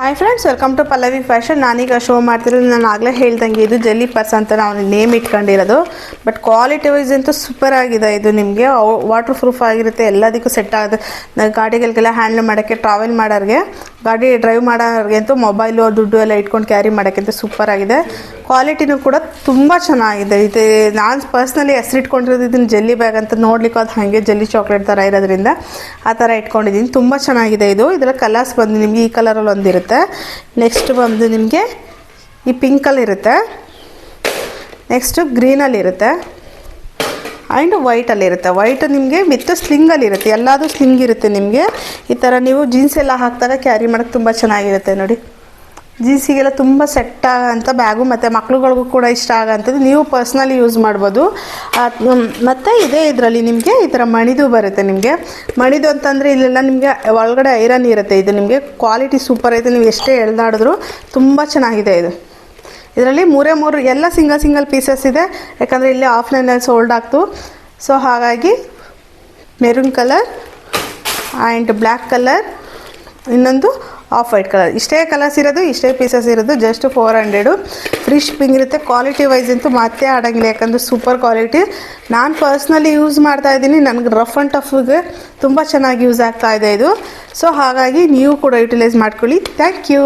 Hi friends, welcome to Pallavi fashion. ನಾನೀಗ show ಮಾಡ್ತಿರೋದು, ನಾನು ಆಗಲೇ ಹೇಳ್ದಂಗೆ ಇದು ಜೆಲ್ಲಿ ಪರ್ಸ್ ಅಂತ ನಾವು ನೇಮ್ ಇಟ್ಕೊಂಡಿರೋದು. ಬಟ್ ಕ್ವಾಲಿಟಿ ವೈಸ್ ಅಂತೂ ಸೂಪರ್ ಆಗಿದೆ. ಇದು ನಿಮಗೆ ವಾಟರ್ ಪ್ರೂಫ್ ಆಗಿರುತ್ತೆ, ಎಲ್ಲದಕ್ಕೂ ಸೆಟ್ ಆಗುತ್ತೆ. ಗಾಡಿಗಳಿಗೆಲ್ಲ ಹ್ಯಾಂಡಲ್ ಮಾಡೋಕ್ಕೆ, ಟ್ರಾವೆಲ್ ಮಾಡೋರಿಗೆ, ಗಾಡಿ ಡ್ರೈವ್ ಮಾಡೋರಿಗೆ ಅಂತೂ ಮೊಬೈಲು ದುಡ್ಡು ಎಲ್ಲ ಇಟ್ಕೊಂಡು ಕ್ಯಾರಿ ಮಾಡೋಕ್ಕಿಂತ ಸೂಪರ್ ಆಗಿದೆ. ಕ್ವಾಲಿಟಿನೂ ಕೂಡ ತುಂಬ ಚೆನ್ನಾಗಿದೆ. ಇದು ನಾನು ಪರ್ಸ್ನಲಿ ಹೆಸರಿಟ್ಕೊಂಡಿರೋದು ಇದನ್ನು ಜೆಲ್ಲಿ ಬ್ಯಾಗ್ ಅಂತ. ನೋಡ್ಲಿಕ್ಕೆ ಅದು ಹಾಗೆ ಜೆಲ್ಲಿ ಚಾಕ್ಲೇಟ್ ಥರ ಇರೋದ್ರಿಂದ ಆ ಥರ ಇಟ್ಕೊಂಡಿದ್ದೀನಿ. ತುಂಬ ಚೆನ್ನಾಗಿದೆ ಇದು. ಇದರ ಕಲರ್ಸ್ ಬಂದು ನಿಮಗೆ ಈ ಕಲರಲ್ಲಿ ಒಂದಿರುತ್ತೆ, ನೆಕ್ಸ್ಟ್ ಬಂದು ನಿಮಗೆ ಈ ಪಿಂಕಲ್ಲಿ ಇರುತ್ತೆ, ನೆಕ್ಸ್ಟು ಗ್ರೀನಲ್ಲಿ ಇರುತ್ತೆ ಆ್ಯಂಡ್ ವೈಟಲ್ಲಿ ಇರುತ್ತೆ. ವೈಟ್ ನಿಮಗೆ ವಿತ್ ಸ್ಲಿಂಗಲ್ಲಿ ಇರುತ್ತೆ, ಎಲ್ಲದೂ ಸ್ಲಿಂಗ್ ಇರುತ್ತೆ ನಿಮಗೆ. ಈ ಥರ ನೀವು ಜೀನ್ಸ್ ಎಲ್ಲ ಹಾಕಿದಾಗ ಕ್ಯಾರಿ ಮಾಡೋಕ್ಕೆ ತುಂಬ ಚೆನ್ನಾಗಿರುತ್ತೆ ನೋಡಿ. ಜೀನ್ಸಿಗೆಲ್ಲ ತುಂಬ ಸೆಟ್ ಆಗೋಂಥ ಬ್ಯಾಗು, ಮತ್ತು ಮಕ್ಳುಗಳಿಗೂ ಕೂಡ ಇಷ್ಟ ಆಗೋಂಥದ್ದು. ನೀವು ಪರ್ಸ್ನಲಿ ಯೂಸ್ ಮಾಡ್ಬೋದು. ಮತ್ತು ಇದೇ ಇದರಲ್ಲಿ ನಿಮಗೆ ಈ ಥರ ಮಣಿದು ಬರುತ್ತೆ. ನಿಮಗೆ ಮಣಿದು ಅಂತಂದರೆ ಇಲ್ಲೆಲ್ಲ ನಿಮಗೆ ಒಳಗಡೆ ಐರನ್ ಇರುತ್ತೆ. ಇದು ನಿಮಗೆ ಕ್ವಾಲಿಟಿ ಸೂಪರ್ ಐತೆ. ನೀವು ಎಷ್ಟೇ ಎಳ್ದಾಡಿದ್ರು ತುಂಬ ಚೆನ್ನಾಗಿದೆ ಇದು. ಇದರಲ್ಲಿ ಮೂರೇ ಎಲ್ಲ ಸಿಂಗಲ್ ಪೀಸಸ್ ಇದೆ, ಯಾಕಂದರೆ ಇಲ್ಲಿ ಆಫ್ಲೈನಲ್ಲಿ ಸೋಲ್ಡ್ ಆಗ್ತು. ಸೊ ಹಾಗಾಗಿ maroon colour and black colour, ಇನ್ನೊಂದು ಆಫ್ ವೈಟ್ ಕಲರ್, ಇಷ್ಟೇ ಕಲರ್ಸ್ ಇರೋದು, ಇಷ್ಟೇ ಪೀಸಸ್ ಇರೋದು. ಜಸ್ಟ್ 400 ಫ್ರೀ ಶಿಪ್ಪಿಂಗ್ ಇರುತ್ತೆ. ಕ್ವಾಲಿಟಿ ವೈಸ್ ಅಂತೂ ಮತ್ತೆ ಆಡೋಂಗಿಲ್ಲ, ಯಾಕಂದರೆ ಸೂಪರ್ ಕ್ವಾಲಿಟಿ. ನಾನು ಪರ್ಸ್ನಲಿ ಯೂಸ್ ಮಾಡ್ತಾಯಿದ್ದೀನಿ. ನನಗೆ ರಫ್ ಆ್ಯಂಡ್ ಟಫ್ಗೆ ತುಂಬ ಚೆನ್ನಾಗಿ ಯೂಸ್ ಆಗ್ತಾಯಿದೆ ಇದು. ಸೊ ಹಾಗಾಗಿ ನೀವು ಕೂಡ ಯುಟಿಲೈಸ್ ಮಾಡ್ಕೊಳ್ಳಿ. Thank you.